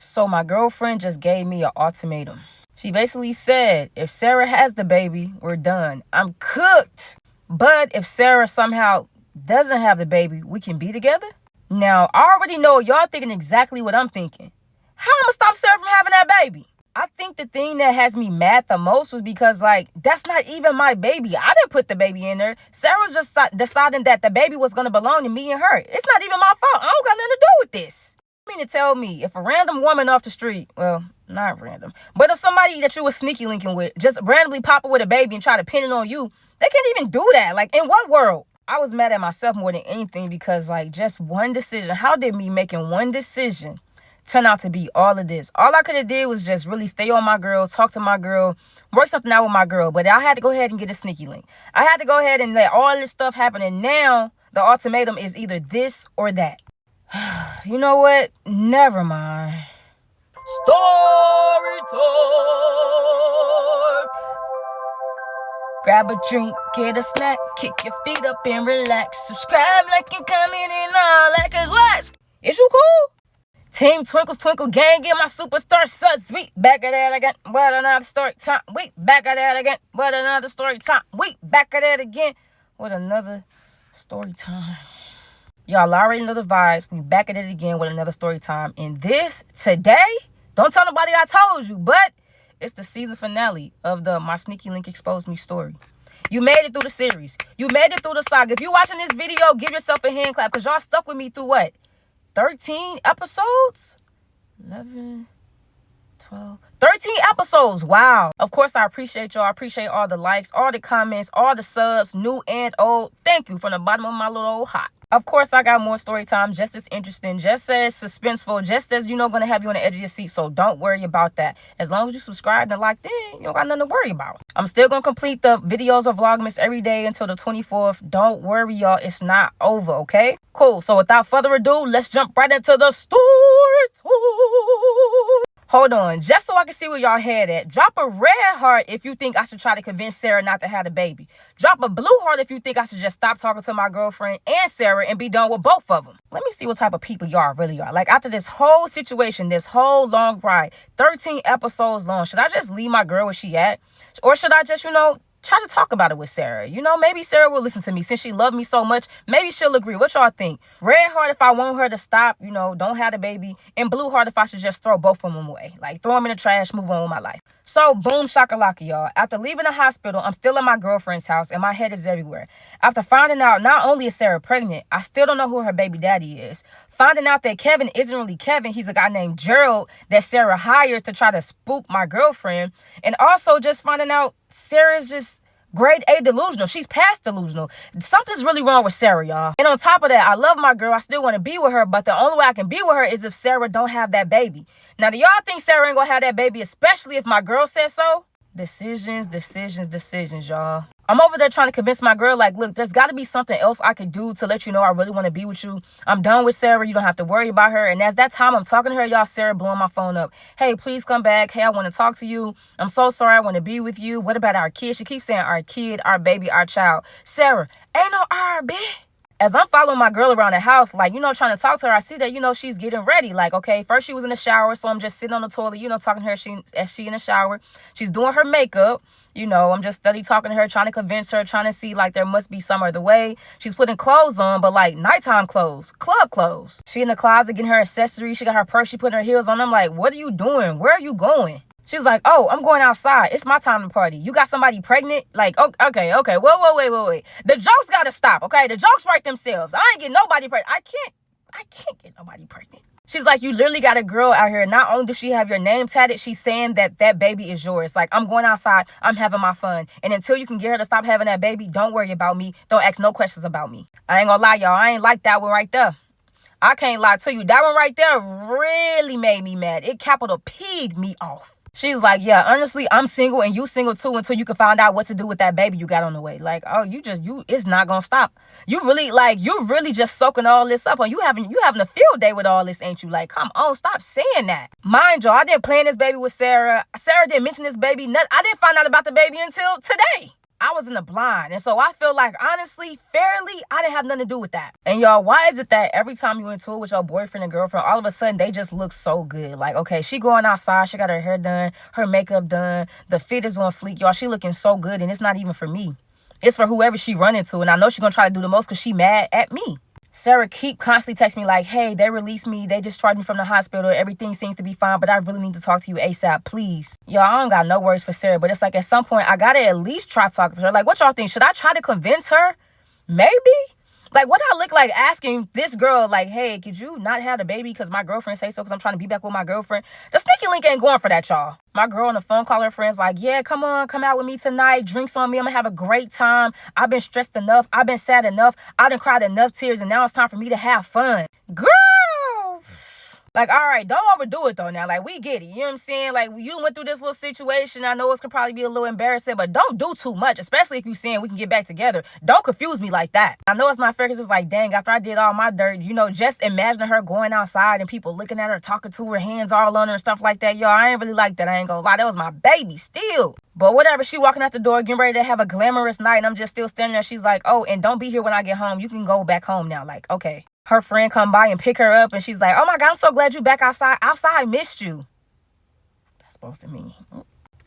So my girlfriend just gave me an ultimatum. She basically said, if Sarah has the baby, we're done. I'm cooked. But if Sarah somehow doesn't have the baby, we can be together? Now, I already know y'all thinking exactly what I'm thinking. How am I gonna stop Sarah from having that baby? I think the thing that has me mad the most was because, that's not even my baby. I didn't put the baby in there. Sarah was just deciding that the baby was going to belong to me and her. It's not even my fault. I don't got nothing to do with this. You mean to tell me if a random woman off the street, well, not random, but if somebody that you was sneaky linking with just randomly pop up with a baby and try to pin it on you, they can't even do that. In what world? I was mad at myself more than anything because, just one decision. How did me making one decision turn out to be all of this? All I could have did was just really stay on my girl, talk to my girl, work something out with my girl. But I had to go ahead and get a sneaky link. I had to go ahead and let all this stuff happen. And now the ultimatum is either this or that. You know what? Never mind. Story time. Grab a drink, get a snack, kick your feet up and relax. Subscribe, like, and comment and all that. Cause what? Is you cool? Team Twinkles Twinkle Gang, get my superstar suds. We back at that again. What another story time. We back at that again. What another story time. We back at that again. What another story time. Y'all already know the vibes. We back at it again with another story time. And this today, don't tell nobody I told you, but it's the season finale of the My Sneaky Link Exposed Me story. You made it through the series. You made it through the saga. If you're watching this video, give yourself a hand clap because y'all stuck with me through what? 13 episodes? 11, 12, 13 episodes. Wow. Of course, I appreciate y'all. I appreciate all the likes, all the comments, all the subs, new and old. Thank you from the bottom of my little old heart. Of course, I got more story time, just as interesting, just as suspenseful, just as, going to have you on the edge of your seat. So don't worry about that. As long as you subscribe and like, then you don't got nothing to worry about. I'm still going to complete the videos of Vlogmas every day until the 24th. Don't worry, y'all. It's not over, okay? Cool. So without further ado, let's jump right into the story time. Hold on, just so I can see where y'all head at. Drop a red heart if you think I should try to convince Sarah not to have a baby. Drop a blue heart if you think I should just stop talking to my girlfriend and Sarah and be done with both of them. Let me see what type of people y'all really are. After this whole situation, this whole long ride, 13 episodes long, should I just leave my girl where she at? Or should I just, try to talk about it with Sarah? Maybe Sarah will listen to me since she loved me so much. Maybe she'll agree. What y'all think? Red heart if I want her to stop, don't have the baby. And blue heart if I should just throw both of them away. Throw them in the trash, move on with my life. So boom shakalaka, y'all. After leaving the hospital, I'm still at my girlfriend's house and my head is everywhere. After finding out not only is Sarah pregnant, I still don't know who her baby daddy is. Finding out that Kevin isn't really Kevin. He's a guy named Gerald that Sarah hired to try to spook my girlfriend. And also just finding out Sarah's just grade A delusional. She's past delusional. Something's really wrong with Sarah, y'all. And on top of that, I love my girl. I still want to be with her. But the only way I can be with her is if Sarah don't have that baby. Now, do y'all think Sarah ain't gonna have that baby, especially if my girl says so? Decisions, y'all. I'm over there trying to convince my girl, look, there's got to be something else I could do to let you know I really want to be with you. I'm done with Sarah. You don't have to worry about her. And as that time I'm talking to her, y'all, Sarah blowing my phone up. Hey, please come back. Hey, I want to talk to you. I'm so sorry. I want to be with you. What about our kid? She keeps saying our kid, our baby, our child. Sarah, ain't no R, bitch. As I'm following my girl around the house, trying to talk to her, I see that, she's getting ready. Okay, first she was in the shower, so I'm just sitting on the toilet, talking to her as she in the shower. She's doing her makeup. I'm just steady talking to her, trying to convince her, trying to see, there must be some other way. She's putting clothes on, but, nighttime clothes, club clothes. She in the closet getting her accessories. She got her purse. She putting her heels on. I'm like, what are you doing? Where are you going? She's like, oh, I'm going outside. It's my time to party. You got somebody pregnant? Okay. Wait. The jokes got to stop, okay? The jokes write themselves. I ain't getting nobody pregnant. I can't get nobody pregnant. She's like, you literally got a girl out here. Not only does she have your name tatted, she's saying that baby is yours. I'm going outside. I'm having my fun. And until you can get her to stop having that baby, don't worry about me. Don't ask no questions about me. I ain't gonna lie, y'all. I ain't like that one right there. I can't lie to you. That one right there really made me mad. It capital P'd me off. She's like, yeah, honestly, I'm single and you single too until you can find out what to do with that baby you got on the way. It's not gonna stop. You really just soaking all this up. You having a field day with all this, ain't you? Come on, stop saying that. Mind you, I didn't plan this baby with Sarah. Sarah didn't mention this baby. I didn't find out about the baby until today. I was in the blind. And so I feel like, honestly, fairly, I didn't have nothing to do with that. And y'all, why is it that every time you into it with your boyfriend and girlfriend, all of a sudden they just look so good? Like, okay, she going outside, she got her hair done, her makeup done, the fit is on fleek, y'all. She looking so good, and it's not even for me. It's for whoever she run into. And I know she's gonna try to do the most because she mad at me. Sarah keep constantly texting me like, hey, they released me. They discharged me from the hospital. Everything seems to be fine, but I really need to talk to you ASAP, please. Y'all, I don't got no words for Sarah, but it's like at some point, I got to at least try talking to her. Like, what y'all think? Should I try to convince her? Maybe? Like, what I look like asking this girl, like, hey, could you not have the baby because my girlfriend say so because I'm trying to be back with my girlfriend? The sneaky link ain't going for that, y'all. My girl on the phone call her friends like, yeah, come on, come out with me tonight. Drinks on me. I'm going to have a great time. I've been stressed enough. I've been sad enough. I done cried enough tears, and now it's time for me to have fun. Girl! Like, all right, don't overdo it, though, now. Like, we get it. You know what I'm saying? Like, you went through this little situation. I know it's could probably be a little embarrassing, but don't do too much, especially if you're saying we can get back together. Don't confuse me like that. I know it's not fair because it's like, dang, after I did all my dirt, you know, just imagining her going outside and people looking at her, talking to her, hands all on her and stuff like that. Y'all, I ain't really like that. I ain't gonna lie. That was my baby still. But whatever, she walking out the door, getting ready to have a glamorous night, and I'm just still standing there. She's like, oh, and don't be here when I get home. You can go back home now. Like, okay. Her friend come by and pick her up, and she's like, oh my God, I'm so glad you back outside. Outside missed you. That's supposed to mean.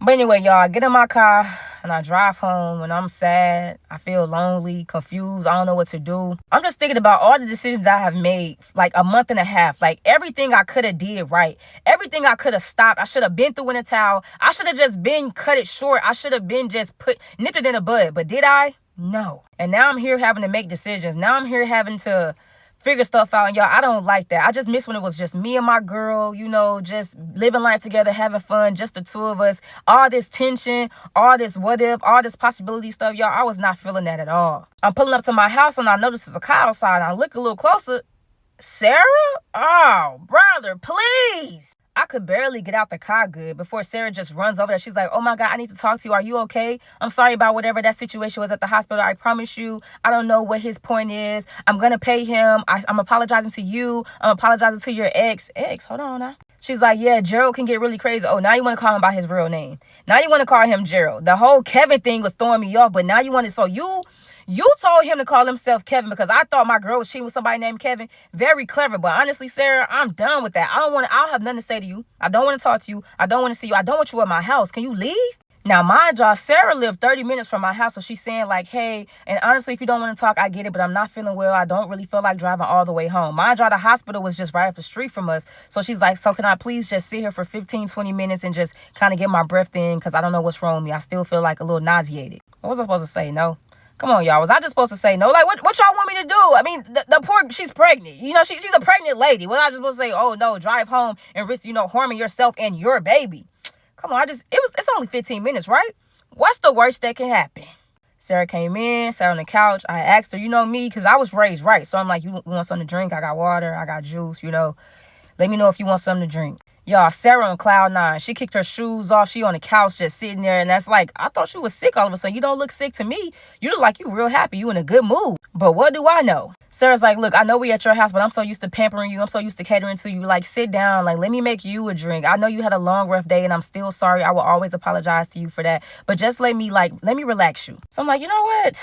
But anyway, y'all, I get in my car, and I drive home, and I'm sad. I feel lonely, confused. I don't know what to do. I'm just thinking about all the decisions I have made, like a month and a half. Like, everything I could have did right. Everything I could have stopped. I should have been through in a towel. I should have just been cut it short. I should have been just nipped it in the bud. But did I? No. And now I'm here having to make decisions. Now I'm here having to figure stuff out. And y'all, I don't like that. I just miss when it was just me and my girl, you know, just living life together, having fun, just the two of us. All this tension, all this what if, all this possibility stuff, y'all, I was not feeling that at all. I'm pulling up to my house and I notice there's a car outside. I look a little closer. Sarah? Oh, brother, please. I could barely get out the car good before Sarah just runs over there. She's like, oh my God, I need to talk to you. Are you okay? I'm sorry about whatever that situation was at the hospital. I promise you, I don't know what his point is. I'm going to pay him. I'm apologizing to you. I'm apologizing to your ex. Hold on now. She's like, yeah, Gerald can get really crazy. Oh, now you want to call him by his real name. Now you want to call him Gerald. The whole Kevin thing was throwing me off, but now you want to, so you told him to call himself Kevin because I thought my girl was cheating with somebody named Kevin. Very clever. But honestly, Sarah, I'm done with that. I don't have nothing to say to you. I don't want to talk to you. I don't want to see you. I don't want you at my house. Can you leave? Now, mind y'all, Sarah lived 30 minutes from my house. So she's saying like, hey, and honestly, if you don't want to talk, I get it, but I'm not feeling well. I don't really feel like driving all the way home. Mind y'all, the hospital was just right up the street from us. So she's like, so can I please just sit here for 15, 20 minutes and just kind of get my breath in? Because I don't know what's wrong with me. I still feel like a little nauseated. What was I supposed to say? No. Come on, y'all. Was I just supposed to say no? Like, what y'all want me to do? I mean, the poor, she's pregnant. You know, she's a pregnant lady. Was I just supposed to say, oh, no, drive home and risk, harming yourself and your baby? Come on, it's only 15 minutes, right? What's the worst that can happen? Sarah came in, sat on the couch. I asked her, me, because I was raised right. So I'm like, you want something to drink? I got water. I got juice, Let me know if you want something to drink. Y'all, Sarah on cloud nine. She kicked her shoes off. She on the couch just sitting there. And that's like, I thought you was sick all of a sudden. You don't look sick to me. You look like you real happy. You in a good mood. But what do I know? Sarah's like, look, I know we at your house, but I'm so used to pampering you. I'm so used to catering to you. Like, sit down. Like, let me make you a drink. I know you had a long, rough day, and I'm still sorry. I will always apologize to you for that. But just let me relax you. So I'm like, you know what?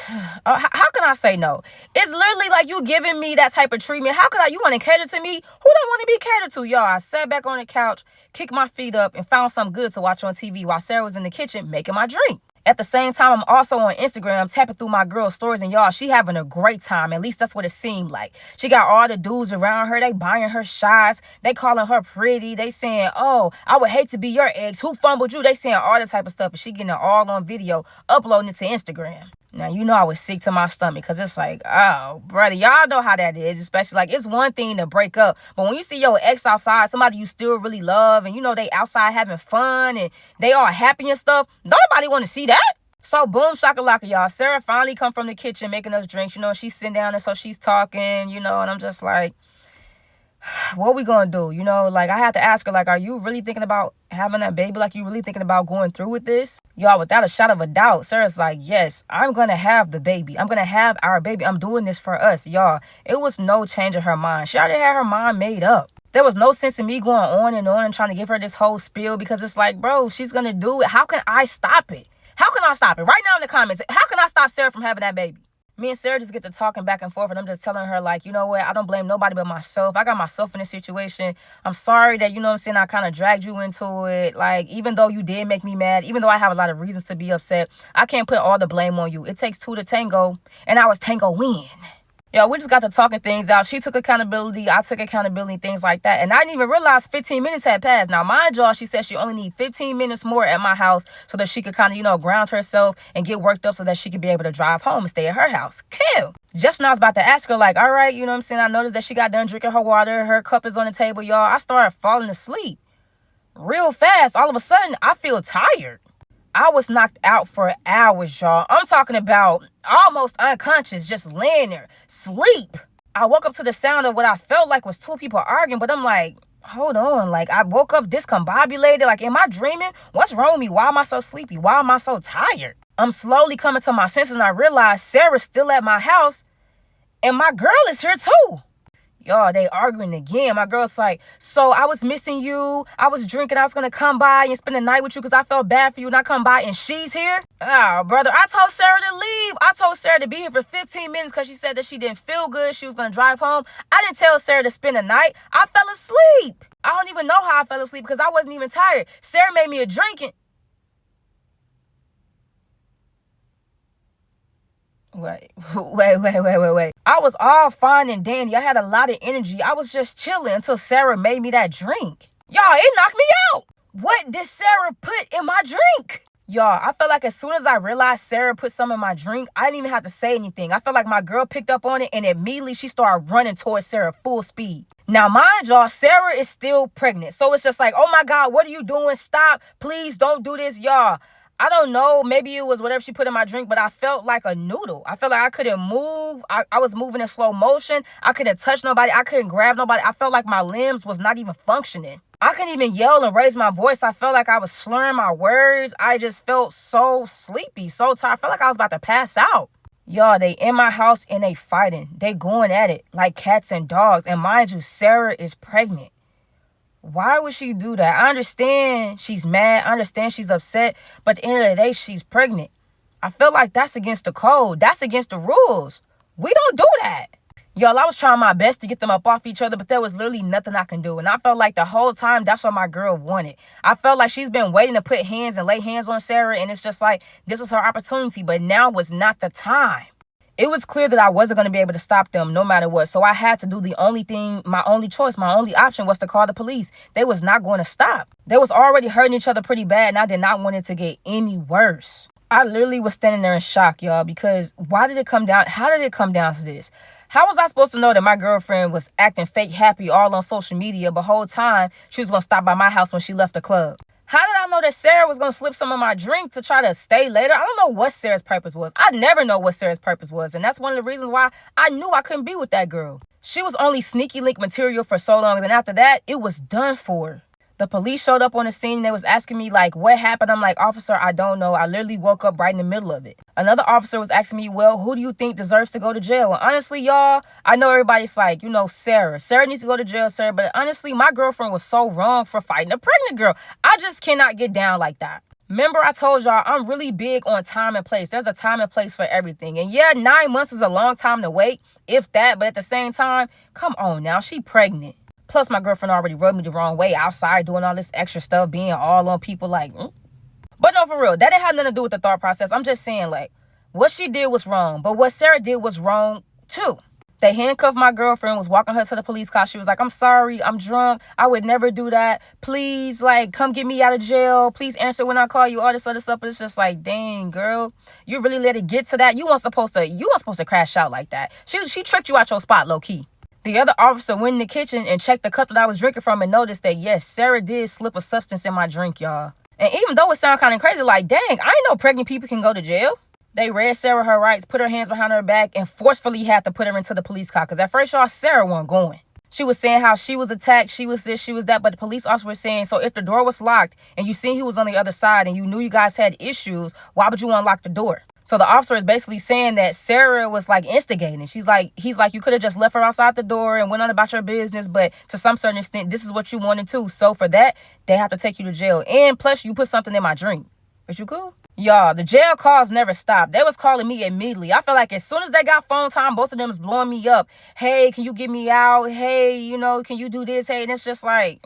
How can I say no? It's literally like you giving me that type of treatment. How can you want to cater to me? Who don't want to be catered to, y'all? I sat back on the couch, kicked my feet up, and found something good to watch on TV while Sarah was in the kitchen making my drink. At the same time, I'm also on Instagram tapping through my girl's stories, and y'all, she having a great time. At least that's what it seemed like. She got all the dudes around her. They buying her shots. They calling her pretty. They saying, oh, I would hate to be your ex. Who fumbled you? They saying all that type of stuff, and she getting it all on video, uploading it to Instagram. Now, I was sick to my stomach because it's like, oh, brother, y'all know how that is. Especially, like, it's one thing to break up. But when you see your ex outside, somebody you still really love, and, they outside having fun, and they all happy and stuff, nobody want to see that. So, boom, shakalaka, y'all. Sarah finally come from the kitchen making us drinks. She's sitting down, and so she's talking, and I'm just like, what we gonna do? Like, I had to ask her, like, are you really thinking about having that baby? Like, you really thinking about going through with this? Y'all, without a shot of a doubt, Sarah's like, yes, I'm gonna have the baby. I'm gonna have our baby. I'm doing this for us, y'all. It was no change in her mind. She already had her mind made up. There was no sense in me going on and trying to give her this whole spiel because it's like, bro, she's gonna do it. How can I stop it? How can I stop it? Right now in the comments, how can I stop Sarah from having that baby? Me and Sarah just get to talking back and forth, and I'm just telling her, like, you know what? I don't blame nobody but myself. I got myself in this situation. I'm sorry that, you know what I'm saying, I kind of dragged you into it. Like, even though you did make me mad, even though I have a lot of reasons to be upset, I can't put all the blame on you. It takes two to tango, and I was tangoing. Yo, we just got to talking things out. She took accountability. I took accountability, things like that. And I didn't even realize 15 minutes had passed. Now, mind y'all, she said she only need 15 minutes more at my house so that she could kind of, you know, ground herself and get worked up so that she could be able to drive home and stay at her house. Kill. Just when I was about to ask her, like, all right, you know what I'm saying? I noticed that she got done drinking her water. Her cup is on the table, y'all. I started falling asleep real fast. All of a sudden, I feel tired. I was knocked out for hours, y'all. I'm talking about almost unconscious, just laying there, sleep. I woke up to the sound of what I felt like was two people arguing, but I'm like, hold on. Like, I woke up discombobulated. Like, am I dreaming? What's wrong with me? Why am I so sleepy? Why am I so tired? I'm slowly coming to my senses, and I realize Sarah's still at my house, and my girl is here too. Y'all, they arguing again. My girl's like, so I was missing you. I was drinking. I was going to come by and spend the night with you because I felt bad for you. And I come by and she's here. Oh, brother, I told Sarah to leave. I told Sarah to be here for 15 minutes because she said that she didn't feel good. She was going to drive home. I didn't tell Sarah to spend the night. I fell asleep. I don't even know how I fell asleep because I wasn't even tired. Sarah made me a drink. Wait. I was all fine and dandy. I had a lot of energy. I was just chilling until Sarah made me that drink. Y'all, it knocked me out. What did Sarah put in my drink? Y'all, I felt like as soon as I realized Sarah put some in my drink, I didn't even have to say anything. I felt like my girl picked up on it, and immediately she started running towards Sarah full speed. Now, mind y'all, Sarah is still pregnant. So it's just like, oh my God, what are you doing? Stop. Please don't do this, y'all. I don't know. Maybe it was whatever she put in my drink, but I felt like a noodle. I felt like I couldn't move. I was moving in slow motion. I couldn't touch nobody. I couldn't grab nobody. I felt like my limbs was not even functioning. I couldn't even yell and raise my voice. I felt like I was slurring my words. I just felt so sleepy, so tired. I felt like I was about to pass out. Y'all, they in my house and they fighting. They going at it like cats and dogs. And mind you, Sarah is pregnant. Why would she do that? I understand she's mad. I understand she's upset. But at the end of the day, she's pregnant. I feel like that's against the code. That's against the rules. We don't do that. Y'all, I was trying my best to get them up off each other, but there was literally nothing I can do. And I felt like the whole time, that's what my girl wanted. I felt like she's been waiting to put hands and lay hands on Sarah. And it's just like, this was her opportunity. But now was not the time. It was clear that I wasn't going to be able to stop them no matter what. So I had to do the only thing, my only choice, my only option was to call the police. They was not going to stop. They was already hurting each other pretty bad, and I did not want it to get any worse. I literally was standing there in shock, y'all, because why did it come down? How did it come down to this? How was I supposed to know that my girlfriend was acting fake happy all on social media, but whole time she was going to stop by my house when she left the club? How did I know that Sarah was going to slip some of my drink to try to stay later? I don't know what Sarah's purpose was. I never know what Sarah's purpose was. And that's one of the reasons why I knew I couldn't be with that girl. She was only sneaky link material for so long. And then after that, it was done for. The police showed up on the scene and they was asking me, like, what happened? I'm like, officer, I don't know. I literally woke up right in the middle of it. Another officer was asking me, well, who do you think deserves to go to jail? And honestly, y'all, I know everybody's like, you know, Sarah. Sarah needs to go to jail, Sarah. But honestly, my girlfriend was so wrong for fighting a pregnant girl. I just cannot get down like that. Remember, I told y'all I'm really big on time and place. There's a time and place for everything. And yeah, 9 months is a long time to wait, if that. But at the same time, come on now, she pregnant. Plus, my girlfriend already rubbed me the wrong way outside doing all this extra stuff, being all on people like, But no, for real, that didn't have nothing to do with the thought process. I'm just saying, like, what she did was wrong. But what Sarah did was wrong, too. They handcuffed my girlfriend, was walking her to the police car. She was like, I'm sorry, I'm drunk. I would never do that. Please, like, come get me out of jail. Please answer when I call you, all this other stuff. But it's just like, dang, girl, you really let it get to that? You weren't supposed to crash out like that. She tricked you out your spot, low-key. The other officer went in the kitchen and checked the cup that I was drinking from and noticed that, yes, Sarah did slip a substance in my drink, y'all. And even though it sounded kind of crazy, like, dang, I ain't know pregnant people can go to jail. They read Sarah her rights, put her hands behind her back, and forcefully had to put her into the police car. Because at first, y'all, Sarah wasn't going. She was saying how she was attacked, she was this, she was that. But the police officer was saying, so if the door was locked and you seen who was on the other side and you knew you guys had issues, why would you unlock the door? So the officer is basically saying that Sarah was like instigating. He's like, you could have just left her outside the door and went on about your business. But to some certain extent, this is what you wanted to. So for that, they have to take you to jail. And plus, you put something in my drink. Is you cool? Y'all, the jail calls never stopped. They was calling me immediately. I feel like as soon as they got phone time, both of them was blowing me up. Hey, can you get me out? Hey, you know, can you do this? Hey, and it's just like,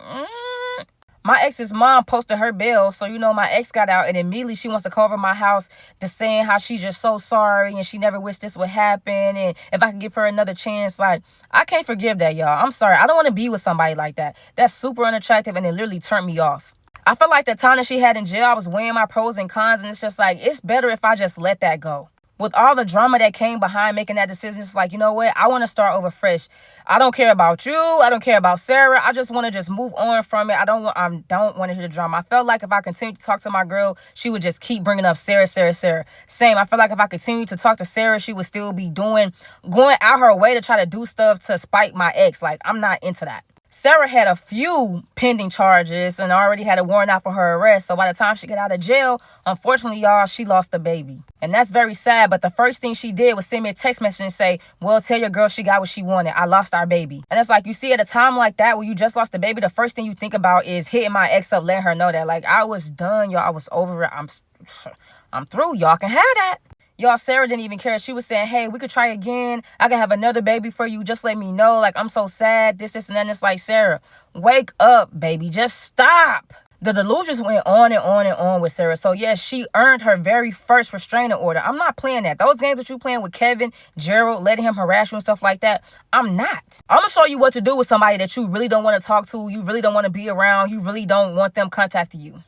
My ex's mom posted her bail, so, you know, my ex got out, and immediately she wants to come over my house just saying how she's just so sorry, and she never wished this would happen, and if I could give her another chance. Like, I can't forgive that, y'all. I'm sorry. I don't want to be with somebody like that. That's super unattractive, and it literally turned me off. I feel like the time that she had in jail, I was weighing my pros and cons, and it's just like, it's better if I just let that go. With all the drama that came behind making that decision, it's like, you know what? I want to start over fresh. I don't care about you. I don't care about Sarah. I just want to just move on from it. I don't want to hear the drama. I felt like if I continued to talk to my girl, she would just keep bringing up Sarah. Same. I feel like if I continued to talk to Sarah, she would still be going out her way to try to do stuff to spite my ex. Like, I'm not into that. Sarah had a few pending charges and already had a warrant out for her arrest. So by the time she got out of jail, unfortunately, y'all, she lost the baby. And that's very sad. But the first thing she did was send me a text message and say, well, tell your girl she got what she wanted. I lost our baby. And it's like, you see, at a time like that where you just lost the baby, the first thing you think about is hitting my ex up, letting her know that, like, I was done, y'all. I was over it. I'm through. Y'all can have that. Y'all, Sarah didn't even care. She was saying, hey, we could try again. I could have another baby for you. Just let me know. Like, I'm so sad. This, and then it's like, Sarah, wake up, baby. Just stop. The delusions went on and on and on with Sarah. So, yes, she earned her very first restraining order. I'm not playing that. Those games that you playing with Kevin, Gerald, letting him harass you and stuff like that, I'm not. I'm going to show you what to do with somebody that you really don't want to talk to. You really don't want to be around. You really don't want them contacting you.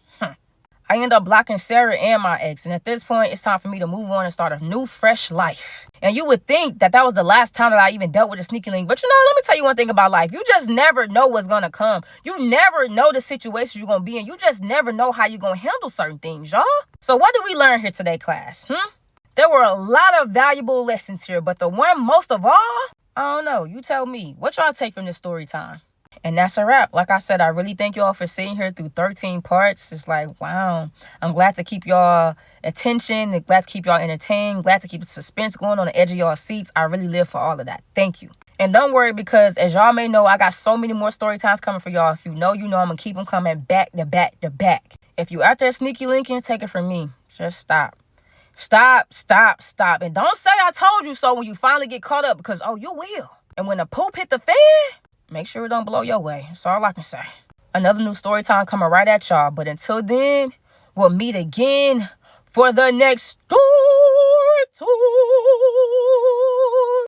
I end up blocking Sarah and my ex. And at this point, it's time for me to move on and start a new, fresh life. And you would think that that was the last time that I even dealt with a sneaky link. But, you know, let me tell you one thing about life. You just never know what's going to come. You never know the situations you're going to be in. You just never know how you're going to handle certain things, y'all. So what did we learn here today, class? There were a lot of valuable lessons here. But the one most of all, I don't know. You tell me. What y'all take from this story time? And that's a wrap. Like I said, I really thank y'all for sitting here through 13 parts. It's like, wow. I'm glad to keep y'all attention. Glad to keep y'all entertained. Glad to keep the suspense going on the edge of y'all seats. I really live for all of that. Thank you. And don't worry, because as y'all may know, I got so many more story times coming for y'all. If you know, I'm going to keep them coming back to back to back. If you out there sneaky linking, take it from me. Just stop. Stop. And don't say I told you so when you finally get caught up, because, oh, you will. And when the poop hit the fan, make sure it don't blow your way. That's all I can say. Another new story time coming right at y'all. But until then, we'll meet again for the next story time.